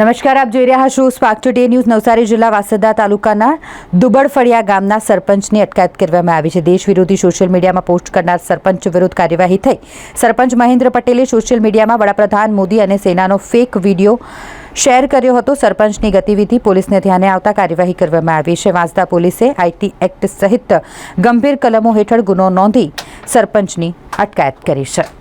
નમસ્કાર, આપ જોઈ રહ્યા છો સ્પાર્ક ટુડે ન્યૂઝ। નવસારી જિલ્લા વાસદા તાલુકાના દુબળફળિયા ગામના સરપંચની અટકાયત કરવામાં આવી છે। દેશ વિરોધી સોશિયલ મીડિયામાં પોસ્ટ કરનાર સરપંચ વિરુદ્ધ કાર્યવાહી થઈ। સરપંચ મહેન્દ્ર પટેલે સોશિયલ મીડિયામાં વડાપ્રધાન મોદી અને સેનાનો ફેક વિડીયો શેર કર્યો હતો। સરપંચની ગતિવિધિ પોલીસને ધ્યાને આવતા કાર્યવાહી કરવામાં આવી છે। વાંસદા પોલીસે આઈટી એક્ટ સહિત ગંભીર કલમો હેઠળ ગુનો નોંધી સરપંચની અટકાયત કરી છે।